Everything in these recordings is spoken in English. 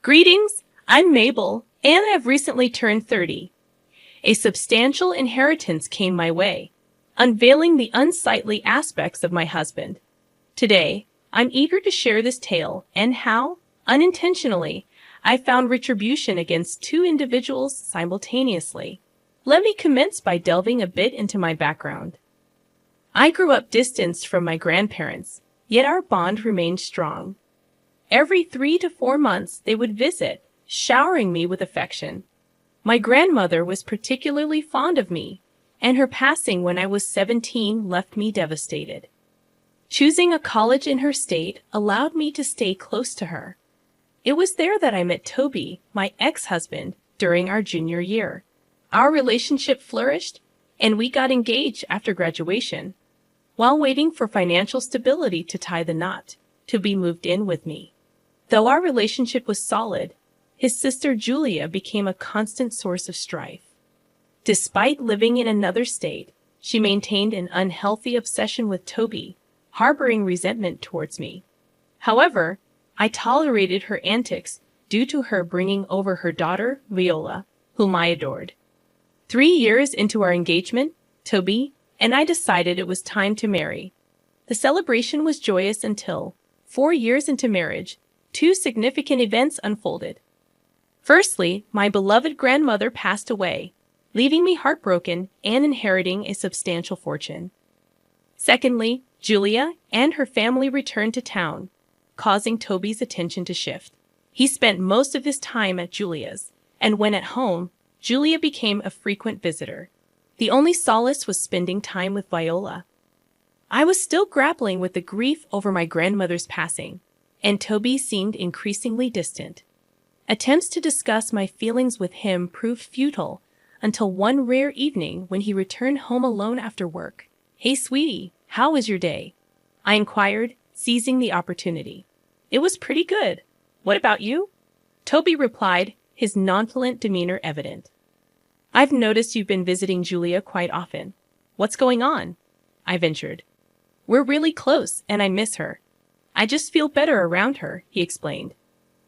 Greetings, I'm Mabel, and I've recently turned 30. A substantial inheritance came my way, unveiling the unsightly aspects of my husband. Today, I'm eager to share this tale and how, unintentionally, I found retribution against two individuals simultaneously. Let me commence by delving a bit into my background. I grew up distanced from my grandparents, yet our bond remained strong. Every 3 to 4 months they would visit, showering me with affection. My grandmother was particularly fond of me, and her passing when I was 17 left me devastated. Choosing a college in her state allowed me to stay close to her. It was there that I met Toby, my ex-husband, during our junior year. Our relationship flourished, and we got engaged after graduation. While waiting for financial stability to tie the knot, Toby moved in with me. Though our relationship was solid, his sister Julia became a constant source of strife. Despite living in another state, she maintained an unhealthy obsession with Toby, harboring resentment towards me. However, I tolerated her antics due to her bringing over her daughter, Viola, whom I adored. 3 years into our engagement, Toby and I decided it was time to marry. The celebration was joyous until, 4 years into marriage, 2 significant events unfolded. Firstly, my beloved grandmother passed away, leaving me heartbroken and inheriting a substantial fortune. Secondly, Julia and her family returned to town, causing Toby's attention to shift. He spent most of his time at Julia's, and when at home, Julia became a frequent visitor. The only solace was spending time with Viola. I was still grappling with the grief over my grandmother's passing, and Toby seemed increasingly distant. Attempts to discuss my feelings with him proved futile until one rare evening when he returned home alone after work. "Hey, sweetie, how was your day?" I inquired, seizing the opportunity. "It was pretty good. What about you?" Toby replied, his nonchalant demeanor evident. "I've noticed you've been visiting Julia quite often. What's going on?" I ventured. "We're really close, and I miss her. I just feel better around her," he explained.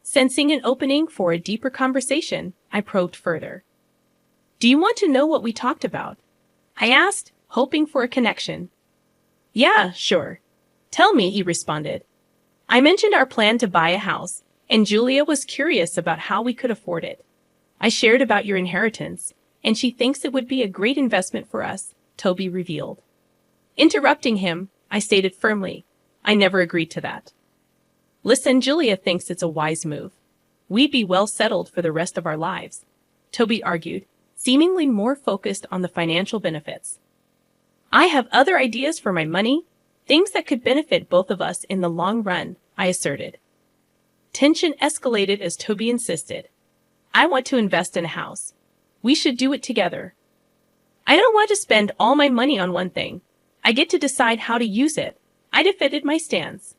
Sensing an opening for a deeper conversation, I probed further. "Do you want to know what we talked about?" I asked, hoping for a connection. "Yeah, sure. Tell me," he responded. I mentioned our plan to buy a house, and Julia was curious about how we could afford it. I shared about your inheritance, and she thinks it would be a great investment for us, Toby revealed. Interrupting him, I stated firmly, I never agreed to that. "Listen, Julia thinks it's a wise move. We'd be well settled for the rest of our lives," Toby argued, seemingly more focused on the financial benefits. "I have other ideas for my money, things that could benefit both of us in the long run," I asserted. Tension escalated as Toby insisted. "I want to invest in a house. We should do it together." "I don't want to spend all my money on one thing. I get to decide how to use it," I defended my stance.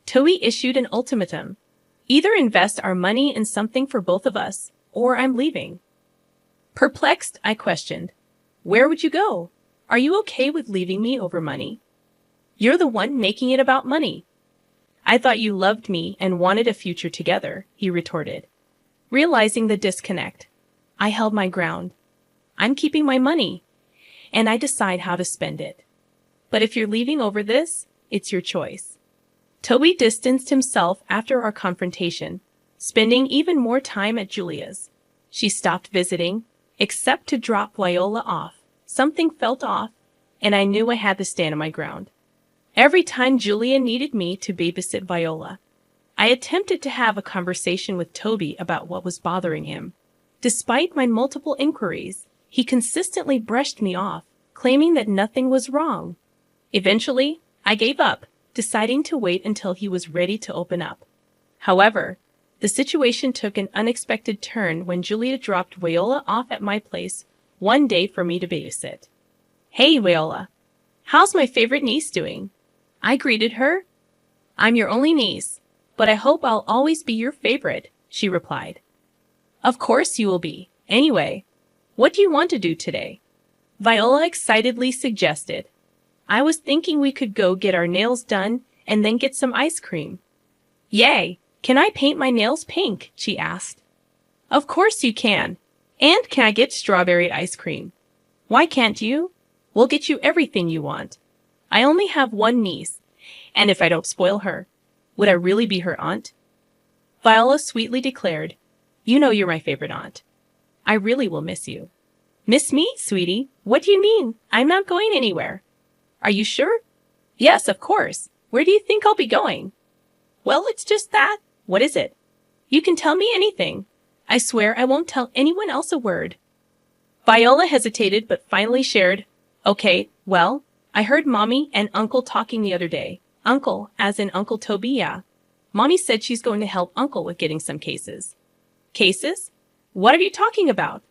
Toby issued an ultimatum. "Either invest our money in something for both of us, or I'm leaving." Perplexed, I questioned, "Where would you go? Are you okay with leaving me over money?" "You're the one making it about money." "I thought you loved me and wanted a future together," he retorted. Realizing the disconnect, I held my ground. "I'm keeping my money, and I decide how to spend it. But if you're leaving over this, it's your choice." Toby distanced himself after our confrontation, spending even more time at Julia's. She stopped visiting, except to drop Viola off. Something felt off, and I knew I had to stand my ground. Every time Julia needed me to babysit Viola, I attempted to have a conversation with Toby about what was bothering him. Despite my multiple inquiries, he consistently brushed me off, claiming that nothing was wrong. Eventually, I gave up, deciding to wait until he was ready to open up. However, the situation took an unexpected turn when Julia dropped Viola off at my place one day for me to babysit. "Hey, Viola, how's my favorite niece doing?" I greeted her. "I'm your only niece, but I hope I'll always be your favorite," she replied. "Of course you will be. Anyway, what do you want to do today?" Viola excitedly suggested. "I was thinking we could go get our nails done and then get some ice cream." "Yay! Can I paint my nails pink? She asked. Of course you can. And can I get strawberry ice cream? Why can't you? We'll get you everything you want. I only have one niece, and if I don't spoil her, would I really be her aunt? Viola sweetly declared, You know you're my favorite aunt. I really will miss you. Miss me, sweetie? What do you mean? I'm not going anywhere. Are you sure? Yes, of course. Where do you think I'll be going? Well, it's just that. What is it? You can tell me anything. I swear I won't tell anyone else a word. Viola hesitated but finally shared, Okay, well, I heard Mommy and Uncle talking the other day. Uncle, as in Uncle Toby, yeah. Mommy said she's going to help Uncle with getting some cases. Cases? What are you talking about?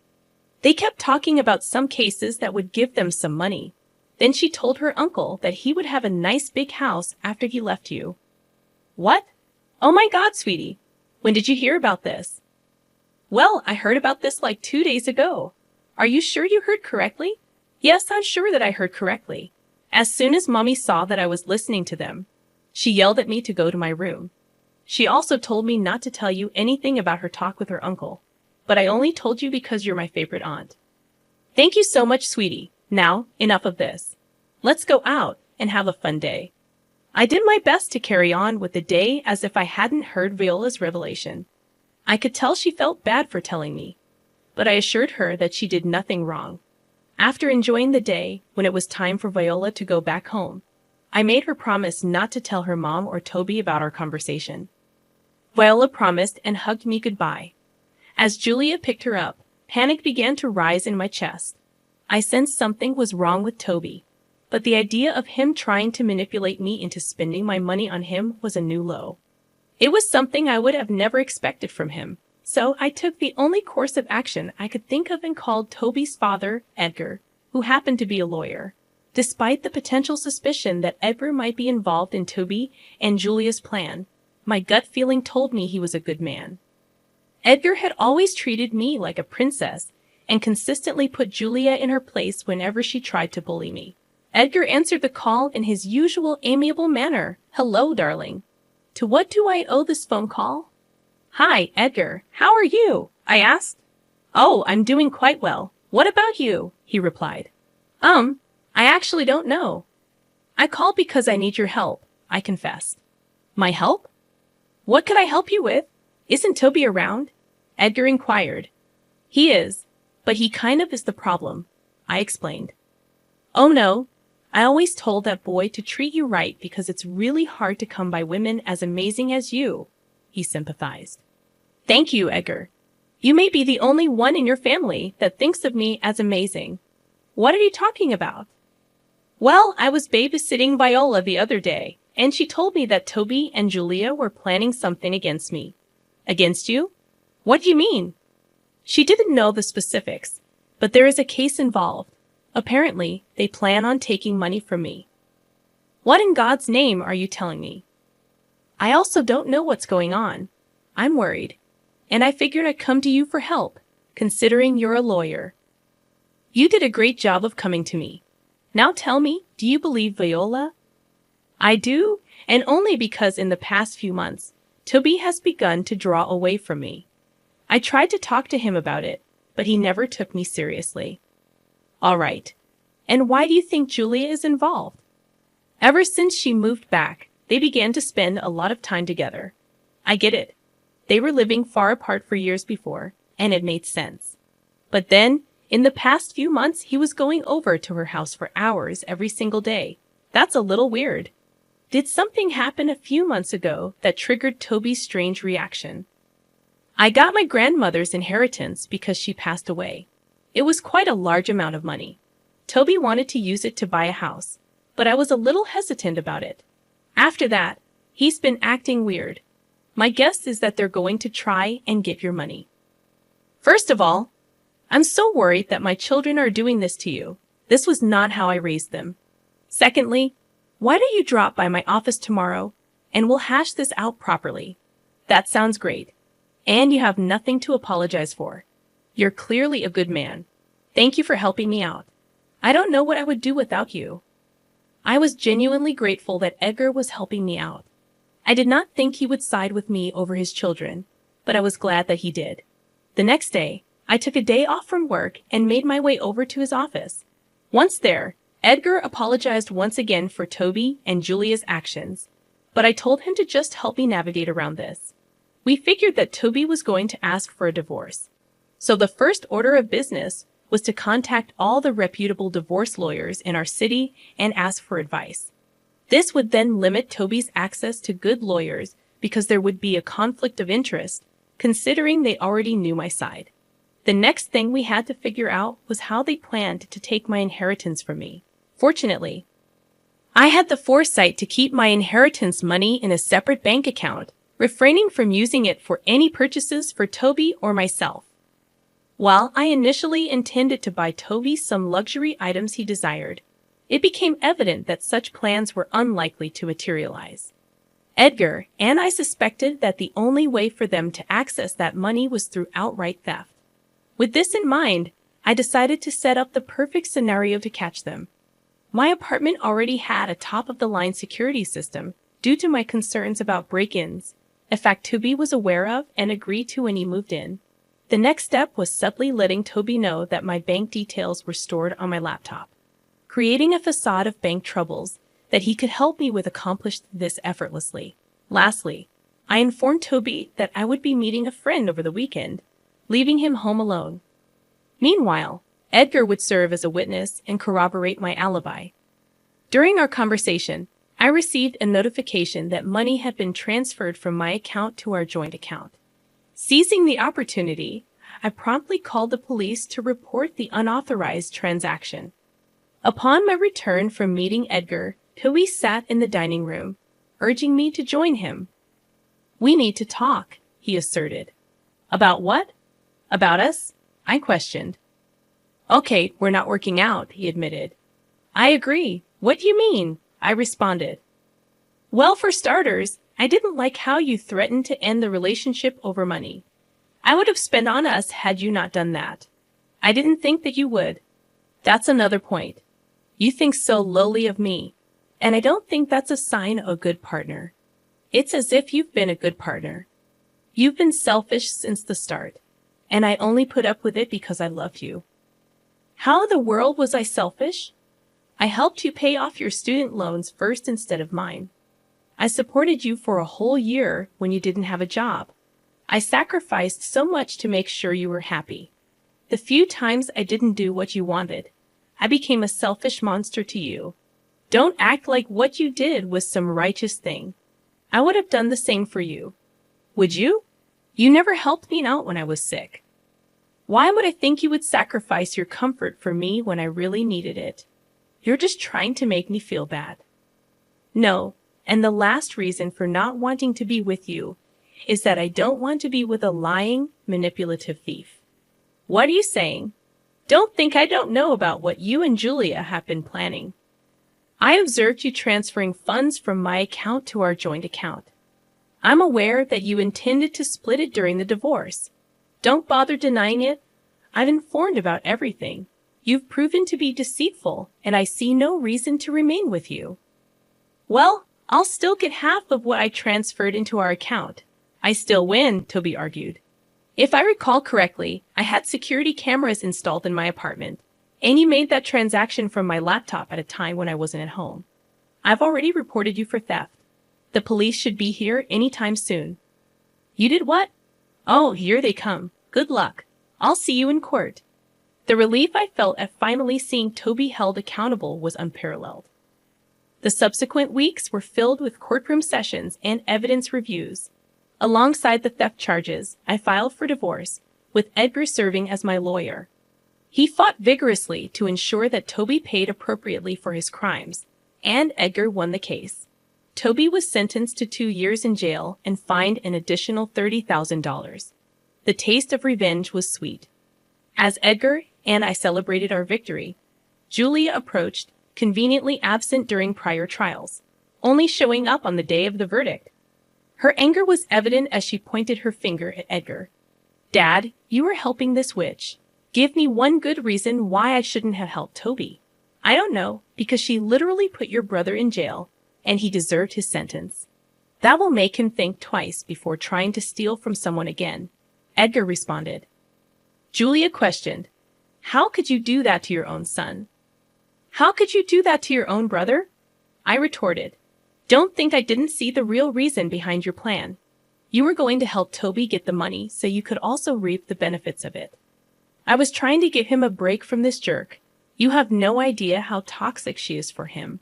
They kept talking about some cases that would give them some money. Then she told her uncle that he would have a nice big house after he left you. What? Oh my God, sweetie. When did you hear about this? Well, I heard about this like 2 days ago. Are you sure you heard correctly? Yes, I'm sure that I heard correctly. As soon as Mommy saw that I was listening to them, she yelled at me to go to my room. She also told me not to tell you anything about her talk with her uncle, but I only told you because you're my favorite aunt. Thank you so much, sweetie. Now, enough of this. Let's go out and have a fun day. I did my best to carry on with the day as if I hadn't heard Viola's revelation. I could tell she felt bad for telling me, but I assured her that she did nothing wrong. After enjoying the day, when it was time for Viola to go back home, I made her promise not to tell her mom or Toby about our conversation. Viola promised and hugged me goodbye. As Julia picked her up, panic began to rise in my chest. I sensed something was wrong with Toby, but the idea of him trying to manipulate me into spending my money on him was a new low. It was something I would have never expected from him, so I took the only course of action I could think of and called Toby's father, Edgar, who happened to be a lawyer. Despite the potential suspicion that Edgar might be involved in Toby and Julia's plan, my gut feeling told me he was a good man. Edgar had always treated me like a princess and consistently put Julia in her place whenever she tried to bully me. Edgar answered the call in his usual amiable manner. Hello, darling. To what do I owe this phone call? Hi, Edgar. How are you? I asked. Oh, I'm doing quite well. What about you? He replied. I actually don't know. I called because I need your help, I confessed. My help? What could I help you with? Isn't Toby around? Edgar inquired. He is, but he kind of is the problem, I explained. Oh no, I always told that boy to treat you right because it's really hard to come by women as amazing as you, he sympathized. Thank you, Edgar. You may be the only one in your family that thinks of me as amazing. What are you talking about? Well, I was babysitting Viola the other day, and she told me that Toby and Julia were planning something against me. Against you? What do you mean? She didn't know the specifics, but there is a case involved. Apparently, they plan on taking money from me. What in God's name are you telling me? I also don't know what's going on. I'm worried, and I figured I'd come to you for help, considering you're a lawyer. You did a great job of coming to me. Now tell me, do you believe Viola? I do, and only because in the past few months, Toby has begun to draw away from me. I tried to talk to him about it, but he never took me seriously. All right. And why do you think Julia is involved? Ever since she moved back, they began to spend a lot of time together. I get it. They were living far apart for years before, and it made sense. But then, in the past few months, he was going over to her house for hours every single day. That's a little weird. Did something happen a few months ago that triggered Toby's strange reaction? I got my grandmother's inheritance because she passed away. It was quite a large amount of money. Toby wanted to use it to buy a house, but I was a little hesitant about it. After that, he's been acting weird. My guess is that they're going to try and get your money. First of all, I'm so worried that my children are doing this to you. This was not how I raised them. Secondly, why don't you drop by my office tomorrow and we'll hash this out properly? That sounds great. And you have nothing to apologize for. You're clearly a good man. Thank you for helping me out. I don't know what I would do without you. I was genuinely grateful that Edgar was helping me out. I did not think he would side with me over his children, but I was glad that he did. The next day, I took a day off from work and made my way over to his office. Once there, Edgar apologized once again for Toby and Julia's actions, but I told him to just help me navigate around this. We figured that Toby was going to ask for a divorce. So the first order of business was to contact all the reputable divorce lawyers in our city and ask for advice. This would then limit Toby's access to good lawyers because there would be a conflict of interest, considering they already knew my side. The next thing we had to figure out was how they planned to take my inheritance from me. Fortunately, I had the foresight to keep my inheritance money in a separate bank account, refraining from using it for any purchases for Toby or myself. While I initially intended to buy Toby some luxury items he desired, it became evident that such plans were unlikely to materialize. Edgar and I suspected that the only way for them to access that money was through outright theft. With this in mind, I decided to set up the perfect scenario to catch them. My apartment already had a top-of-the-line security system due to my concerns about break-ins, a fact Toby was aware of and agreed to when he moved in. The next step was subtly letting Toby know that my bank details were stored on my laptop. Creating a facade of bank troubles that he could help me with accomplished this effortlessly. Lastly, I informed Toby that I would be meeting a friend over the weekend, leaving him home alone. Meanwhile, Edgar would serve as a witness and corroborate my alibi. During our conversation, I received a notification that money had been transferred from my account to our joint account. Seizing the opportunity, I promptly called the police to report the unauthorized transaction. Upon my return from meeting Edgar, Toby sat in the dining room, urging me to join him. "We need to talk," he asserted. "About what?" "About us?" I questioned. "Okay, we're not working out," he admitted. "I agree. What do you mean?" I responded. "Well, for starters, I didn't like how you threatened to end the relationship over money. I would have spent on us had you not done that. I didn't think that you would. That's another point. You think so lowly of me, and I don't think that's a sign of a good partner. It's as if you've been a good partner. You've been selfish since the start, and I only put up with it because I love you." How in the world was I selfish? I helped you pay off your student loans first instead of mine. I supported you for a whole year when you didn't have a job. I sacrificed so much to make sure you were happy. The few times I didn't do what you wanted, I became a selfish monster to you. Don't act like what you did was some righteous thing. I would have done the same for you. Would you? You never helped me out when I was sick. Why would I think you would sacrifice your comfort for me when I really needed it? You're just trying to make me feel bad. No, and the last reason for not wanting to be with you is that I don't want to be with a lying, manipulative thief. What are you saying? Don't think I don't know about what you and Julia have been planning. I observed you transferring funds from my account to our joint account. I'm aware that you intended to split it during the divorce. Don't bother denying it. I've informed about everything. You've proven to be deceitful, and I see no reason to remain with you. Well, I'll still get half of what I transferred into our account. I still win, Toby argued. If I recall correctly, I had security cameras installed in my apartment, and you made that transaction from my laptop at a time when I wasn't at home. I've already reported you for theft. The police should be here anytime soon. You did what? Oh, here they come. Good luck. I'll see you in court. The relief I felt at finally seeing Toby held accountable was unparalleled. The subsequent weeks were filled with courtroom sessions and evidence reviews. Alongside the theft charges, I filed for divorce, with Edgar serving as my lawyer. He fought vigorously to ensure that Toby paid appropriately for his crimes, and Edgar won the case. Toby was sentenced to 2 years in jail and fined an additional $30,000. The taste of revenge was sweet. As Edgar and I celebrated our victory, Julia approached, conveniently absent during prior trials, only showing up on the day of the verdict. Her anger was evident as she pointed her finger at Edgar. "Dad, you were helping this witch. Give me one good reason why I shouldn't have helped Toby." "I don't know, because she literally put your brother in jail, and he deserved his sentence." That will make him think twice before trying to steal from someone again, Edgar responded. Julia questioned, How could you do that to your own son? How could you do that to your own brother? I retorted, Don't think I didn't see the real reason behind your plan. You were going to help Toby get the money so you could also reap the benefits of it. I was trying to give him a break from this jerk. You have no idea how toxic she is for him.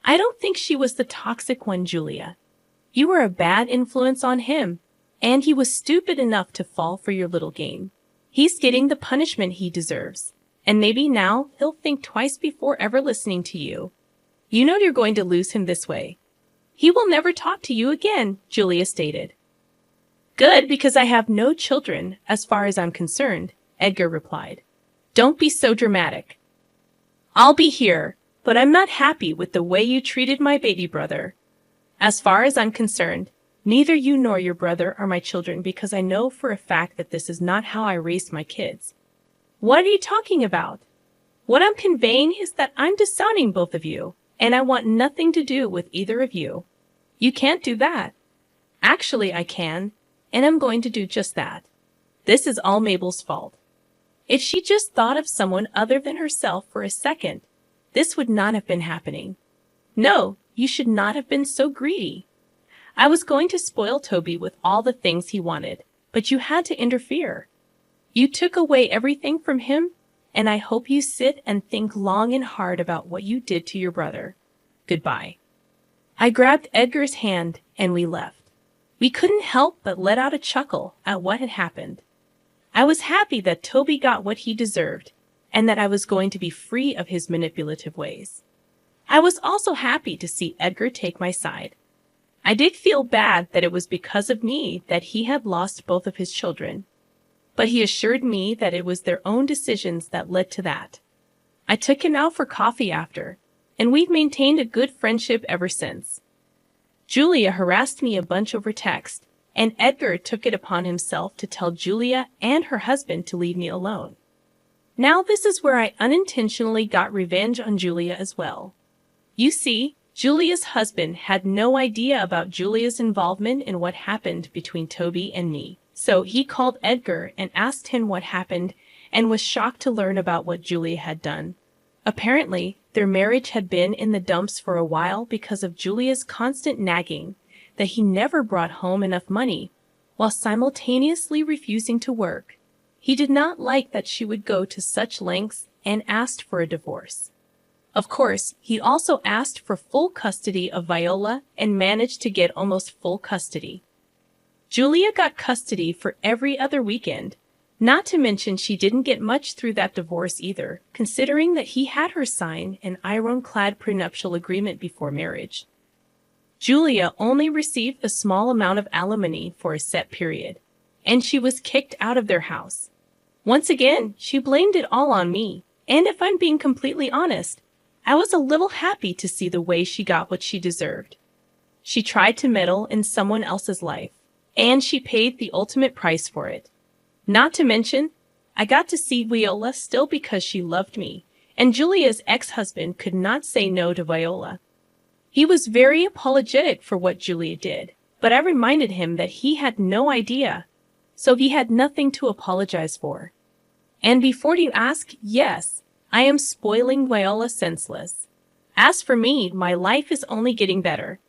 I don't think she was the toxic one, Julia. You were a bad influence on him, and he was stupid enough to fall for your little game. He's getting the punishment he deserves, and maybe now he'll think twice before ever listening to you. You know you're going to lose him this way. He will never talk to you again, Julia stated. Good, because I have no children, as far as I'm concerned, Edgar replied. Don't be so dramatic. I'll be here, but I'm not happy with the way you treated my baby brother. As far as I'm concerned, neither you nor your brother are my children because I know for a fact that this is not how I raised my kids. What are you talking about? What I'm conveying is that I'm disowning both of you, and I want nothing to do with either of you. You can't do that. Actually, I can, and I'm going to do just that. This is all Mabel's fault. If she just thought of someone other than herself for a second, this would not have been happening. No, you should not have been so greedy. I was going to spoil Toby with all the things he wanted, but you had to interfere. You took away everything from him, and I hope you sit and think long and hard about what you did to your brother. Goodbye. I grabbed Edgar's hand and we left. We couldn't help but let out a chuckle at what had happened. I was happy that Toby got what he deserved, and that I was going to be free of his manipulative ways. I was also happy to see Edgar take my side. I did feel bad that it was because of me that he had lost both of his children, but he assured me that it was their own decisions that led to that. I took him out for coffee after, and we've maintained a good friendship ever since. Julia harassed me a bunch over text, and Edgar took it upon himself to tell Julia and her husband to leave me alone. Now this is where I unintentionally got revenge on Julia as well. You see, Julia's husband had no idea about Julia's involvement in what happened between Toby and me, so he called Edgar and asked him what happened and was shocked to learn about what Julia had done. Apparently, their marriage had been in the dumps for a while because of Julia's constant nagging that he never brought home enough money, while simultaneously refusing to work. He did not like that she would go to such lengths and asked for a divorce. Of course, he also asked for full custody of Viola and managed to get almost full custody. Julia got custody for every other weekend, not to mention she didn't get much through that divorce either, considering that he had her sign an ironclad prenuptial agreement before marriage. Julia only received a small amount of alimony for a set period, and she was kicked out of their house. Once again, she blamed it all on me, and if I'm being completely honest, I was a little happy to see the way she got what she deserved. She tried to meddle in someone else's life, and she paid the ultimate price for it. Not to mention, I got to see Viola still because she loved me, and Julia's ex-husband could not say no to Viola. He was very apologetic for what Julia did, but I reminded him that he had no idea, so he had nothing to apologize for. And before you ask, yes, I am spoiling Viola senseless. As for me, my life is only getting better.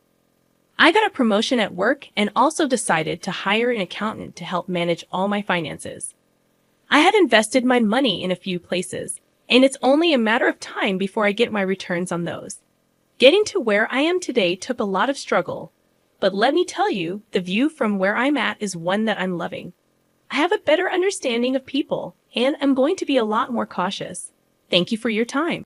I got a promotion at work and also decided to hire an accountant to help manage all my finances. I had invested my money in a few places, and it's only a matter of time before I get my returns on those. Getting to where I am today took a lot of struggle, but let me tell you, the view from where I'm at is one that I'm loving. I have a better understanding of people, and I'm going to be a lot more cautious. Thank you for your time.